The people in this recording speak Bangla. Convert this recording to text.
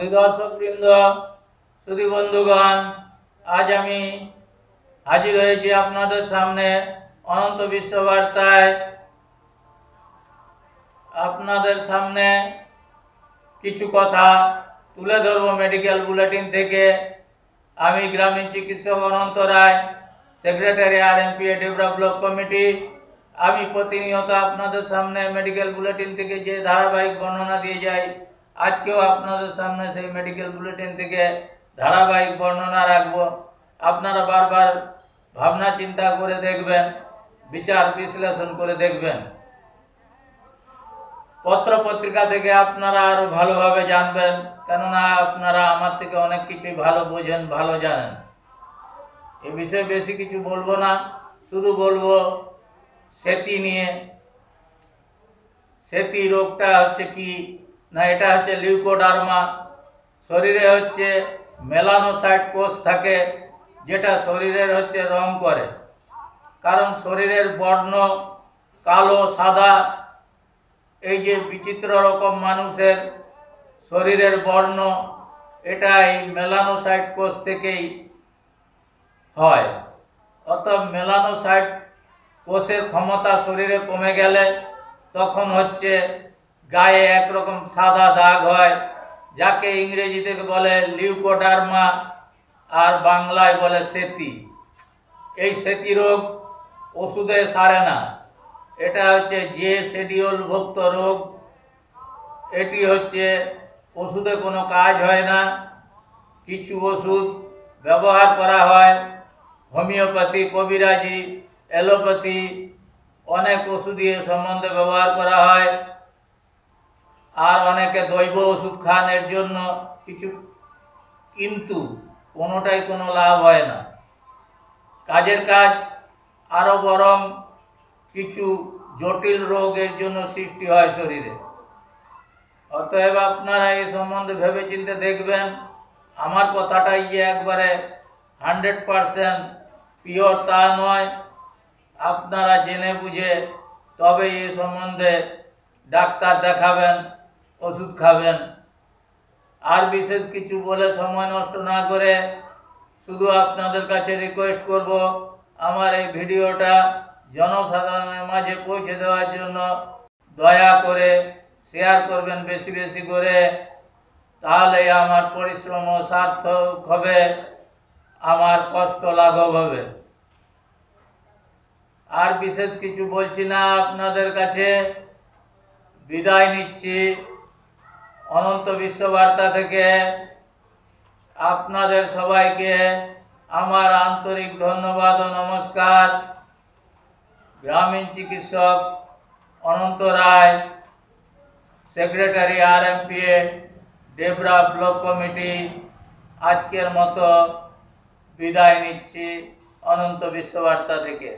सुधी दर्शकवृंद सुधी बंधुगण आज आमी हाजिर हয়েছি আপনাদের सामने अनंत विश्व बार्ताয় আপনাদের सामने কিছু কথা তুলে ধরব মেডিকেল বুলেটিন থেকে। আমি গ্রামীণ চিকিৎসক অনন্ত রায়, সেক্রেটারি আরএমপিএ ডেবরা ব্লক কমিটি। আমি প্রতিনিয়ত আপনাদের সামনে মেডিকেল বুলেটিন থেকে যে ধারাবাহিক বর্ণনা দিয়ে যাই, আজকেও আপনাদের সামনে সেই মেডিকেল বুলেটিন থেকে ধারাবাহিক বর্ণনা রাখব। আপনারা বারবার ভাবনা চিন্তা করে দেখবেন, বিচার বিশ্লেষণ করে দেখবেন। পত্র পত্রিকা থেকে আপনারা আরো ভালোভাবে জানবেন, কেননা আপনারা আমার থেকে অনেক কিছু ভালো বোঝেন, ভালো জানেন। এ বিষয়ে বেশি কিছু বলবো না, শুধু বলবো সেতি নিয়ে। সেতি রোগটা হচ্ছে কি না, এটা হচ্ছে লিউকোডার্মা। শরীরে হচ্ছে মেলানোসাইট কোষ থাকে, যেটা শরীরের হচ্ছে রং করে। কারণ শরীরের বর্ণ কালো সাদা, এই যে বিচিত্র রকম মানুষের শরীরের বর্ণ, এটা এই মেলানোসাইট কোষ থেকেই হয়। অর্থাৎ মেলানোসাইট কোষের ক্ষমতা শরীরে কমে গেলে তখন হচ্ছে গায়ে একরকম সাদা দাগ হয়, যাকে ইংরেজিতে বলে লিউকোডার্মা আর বাংলায় বলে সেতি। এই সেতি রোগ ওষুধে সারে না, এটা হচ্ছে যে শিডিউলভুক্ত রোগ। এটি হচ্ছে ওষুধে কোনো কাজ হয় না। কিছু ওষুধ ব্যবহার করা হয়, হোমিওপ্যাথি, কবিরাজি, অ্যালোপ্যাথি, অনেক ওষুধই এ সম্বন্ধে ব্যবহার করা হয়। আর অনেকে দৈব ওষুধ খান এর জন্য কিছু, কিন্তু কোনোটাই কোনো লাভ হয় না। কাজের কাজ আরও বরং কিছু জটিল রোগের জন্য সৃষ্টি হয় শরীরে। অতএব আপনারা এই সম্বন্ধে ভেবে চিন্তে দেখবেন। আমার কথাটাই যে একবারে 100% পিওর তা নয়। আপনারা জেনে বুঝে তবে এই সম্বন্ধে ডাক্তার দেখাবেন, ওষুধ খাবেন। আর বিশেষ কিছু বলে সময় নষ্ট না করে শুধু আপনাদের কাছে রিকোয়েস্ট করব, আমার এই ভিডিওটা জনসাধারণের মাঝে পৌঁছে দেওয়ার জন্য দয়া করে শেয়ার করবেন বেশি বেশি করে। তাহলে আমার পরিশ্রম সার্থক হবে, আমার কষ্ট লাঘব হবে। আর বিশেষ কিছু বলছি না, আপনাদের কাছে বিদায় নিচ্ছি অনন্ত বিশ্ব বার্তা থেকে। আপনাদের সবাইকে আমার আন্তরিক ধন্যবাদ ও নমস্কার। গ্রামীণ চিকিৎসক অনন্ত রায়, সেক্রেটারি আরএমপিএ ডেবরা ব্লক কমিটি, আজকের মতো বিদায় নিচ্ছি অনন্ত বিশ্ব বার্তা থেকে।